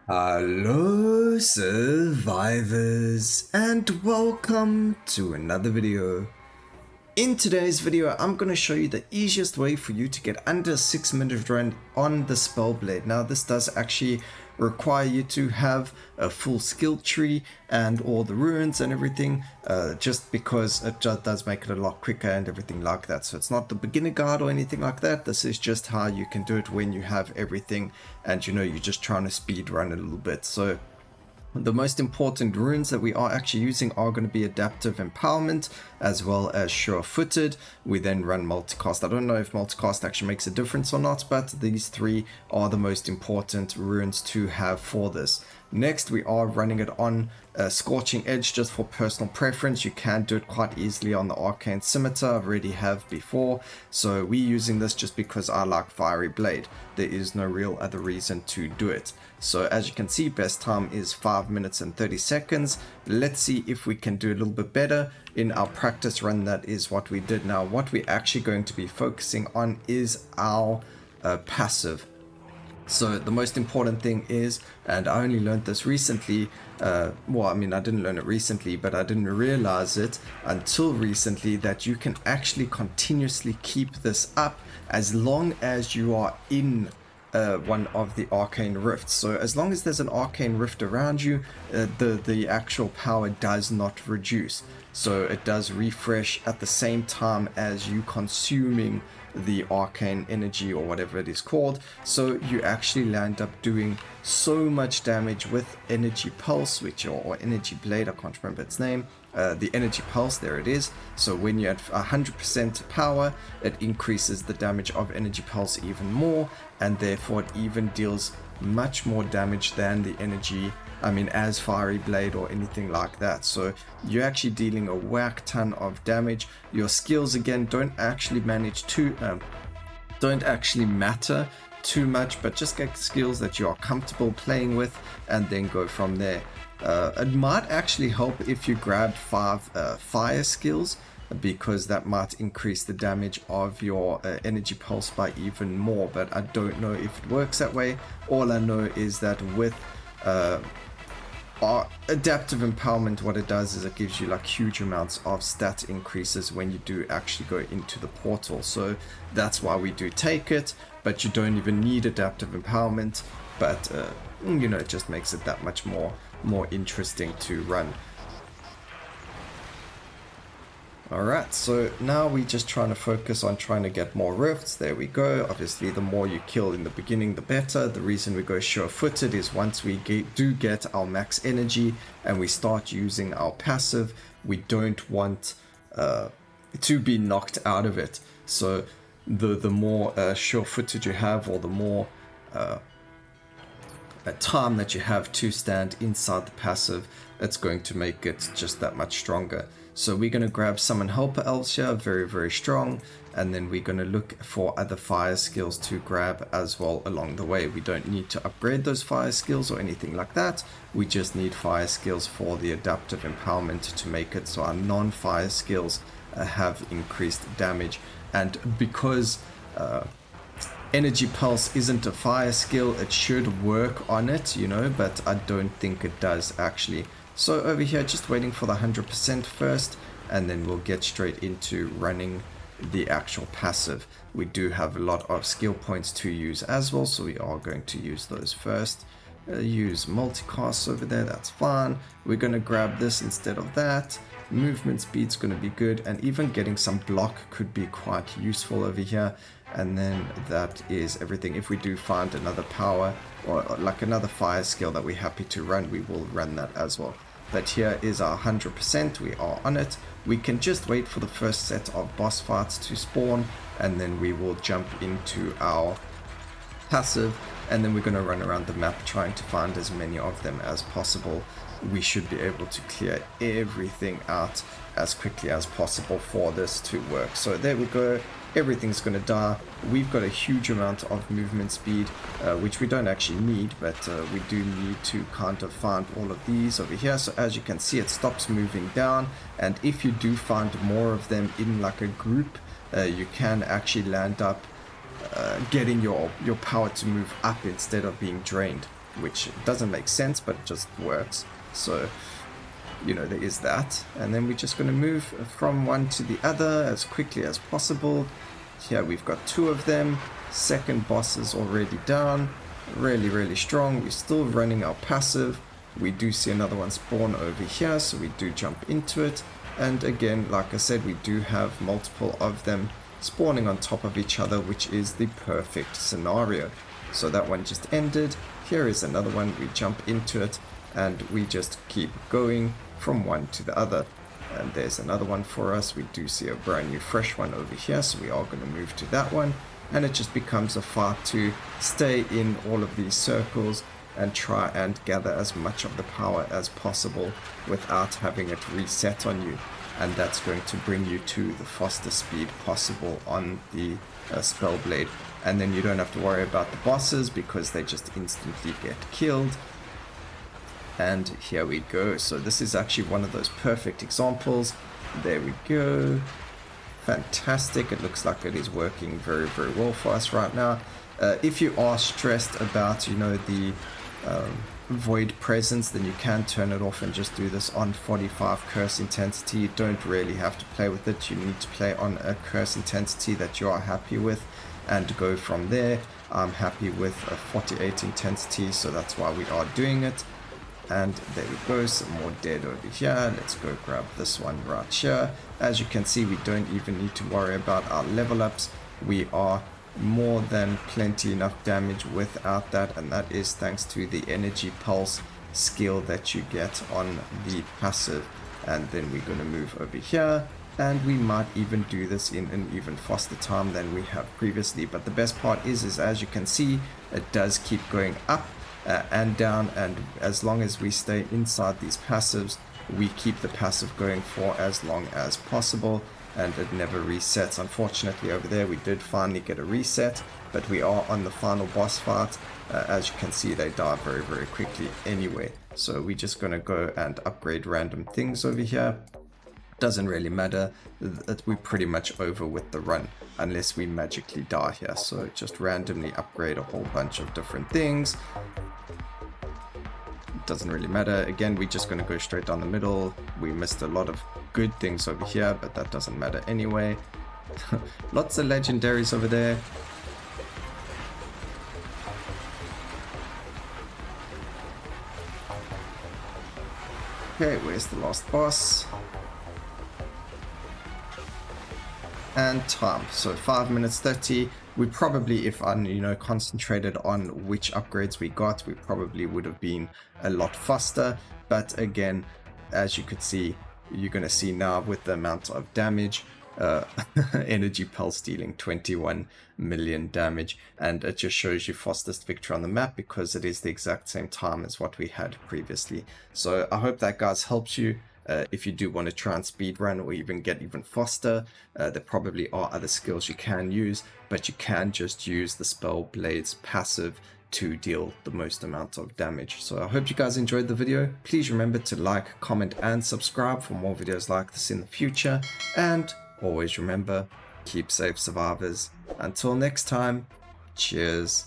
Hello survivors and welcome to another video. In today's video I'm going to show you the easiest way for you to get under 6-minute run on the Spellblade. Now this does actually require you to have a full skill tree and all the runes and everything, just because it just does make it a lot quicker and everything like that. So it's not the beginner guide or anything like that. This is just how you can do it when you have everything and you're just trying to speed run a little bit. So the most important runes that we are actually using are going to be adaptive empowerment as well as surefooted. We then run multicast. I don't know if multicast actually makes a difference or not, but these three are the most important runes to have for this. Next, we are running it on Scorching Edge just for personal preference. You can do it quite easily on the Arcane Scimitar. I already have before. So we're using this just because I like Fiery Blade. There is no real other reason to do it. So as you can see, best time is 5 minutes and 30 seconds. Let's see if we can do a little bit better in our practice run. That is what we did. Now, what we're actually going to be focusing on is our passive. So the most important thing is, and I only learned this recently, well, I mean, I didn't learn it recently, but I didn't realize it until recently, that you can actually continuously keep this up as long as you are in one of the arcane rifts. So as long as there's an arcane rift around you, the actual power does not reduce. So it does refresh at the same time as you consuming the arcane energy or whatever it is called. So you actually land up doing so much damage with energy pulse, or energy blade, I can't remember its name. The energy pulse, there it is. So when you're at 100% power, it increases the damage of energy pulse even more, and therefore it even deals much more damage than the energy, as Fiery Blade or anything like that. So you're actually dealing a whack ton of damage. Your skills again don't actually matter too much, but just get skills that you are comfortable playing with and then go from there. It might actually help if you grab 5 fire skills, because that might increase the damage of your energy pulse by even more, but I don't know if it works that way. All I know is that with adaptive empowerment, what it does is it gives you like huge amounts of stat increases when you do actually go into the portal. So that's why we do take it, but you don't even need adaptive empowerment, but it just makes it that much more interesting to run. Alright, so now we're just trying to focus on trying to get more rifts. There we go. Obviously, the more you kill in the beginning, the better. The reason we go surefooted is once we do get our max energy and we start using our passive, we don't want to be knocked out of it. So the more surefooted you have, or the more time that you have to stand inside the passive, it's going to make it just that much stronger. So we're going to grab Summon Helper Elves here, very, very strong, and then we're going to look for other fire skills to grab as well along the way. We don't need to upgrade those fire skills or anything like that. We just need fire skills for the adaptive empowerment to make it so our non-fire skills have increased damage. And because Energy Pulse isn't a fire skill, it should work on it, but I don't think it does actually. So over here, just waiting for the 100% first, and then we'll get straight into running the actual passive. We do have a lot of skill points to use as well, so we are going to use those first. Use multicast over there, that's fine. We're going to grab this instead of that. Movement speed's going to be good, and even getting some block could be quite useful over here. And then that is everything. If we do find another power or like another fire skill that we're happy to run, we will run that as well. But here is our 100%, we are on it. We can just wait for the first set of boss fights to spawn, and then we will jump into our passive, and then we're going to run around the map trying to find as many of them as possible. We should be able to clear everything out as quickly as possible for this to work. So there we go. Everything's going to die. We've got a huge amount of movement speed, which we don't actually need, but we do need to kind of find all of these over here. So as you can see, it stops moving down, and if you do find more of them in like a group, you can actually land up getting your power to move up instead of being drained. which doesn't make sense, but it just works. So, you know, there is that. And then we're just going to move from one to the other as quickly as possible. Here we've got 2 of them. Second boss is already down. Really, really strong. We're still running our passive. We do see another one spawn over here, so we do jump into it. And again, like I said, we do have multiple of them spawning on top of each other, which is the perfect scenario. So that one just ended. Here is another one. We jump into it and we just keep going from one to the other. And there's another one for us. We do see a brand new fresh one over here, so we are going to move to that one. And it just becomes a fight to stay in all of these circles and try and gather as much of the power as possible without having it reset on you. And that's going to bring you to the fastest speed possible on the Spellblade. And then you don't have to worry about the bosses because they just instantly get killed. And here we go. So this is actually one of those perfect examples. There we go. Fantastic. It looks like it is working very, very well for us right now. If you are stressed about, you know, the void presence, then you can turn it off and just do this on 45 curse intensity. You don't really have to play with it. You need to play on a curse intensity that you are happy with and go from there. I'm happy with a 48 intensity, so that's why we are doing it. And there we go, some more dead over here. Let's go grab this one right here. As you can see, we don't even need to worry about our level ups. We are more than plenty enough damage without that, and that is thanks to the energy pulse skill that you get on the passive. And then we're going to move over here, and we might even do this in an even faster time than we have previously. But the best part is as you can see, it does keep going up and down, and as long as we stay inside these passives, we keep the passive going for as long as possible, and it never resets. Unfortunately over there we did finally get a reset, but we are on the final boss fight. As you can see, they die very, very quickly anyway, so we're just gonna go and upgrade random things over here. Doesn't really matter, that we're pretty much over with the run unless we magically die here. So just randomly upgrade a whole bunch of different things. Doesn't really matter. Again, we're just going to go straight down the middle. We missed a lot of good things over here, but that doesn't matter anyway. Lots of legendaries over there. Okay, where's the last boss? And time. So 5 minutes 30. We probably, if I, you know, concentrated on which upgrades we got, we probably would have been a lot faster. But again, as you could see, you're going to see now with the amount of damage, energy pulse dealing 21 million damage, and it just shows you fastest victory on the map because it is the exact same time as what we had previously. So I hope that, guys, helps you. If you do want to try and speedrun or even get even faster, there probably are other skills you can use, but you can just use the Spellblade's passive to deal the most amount of damage. So I hope you guys enjoyed the video. Please remember to like, comment, and subscribe for more videos like this in the future. And always remember, keep safe, survivors. Until next time, cheers.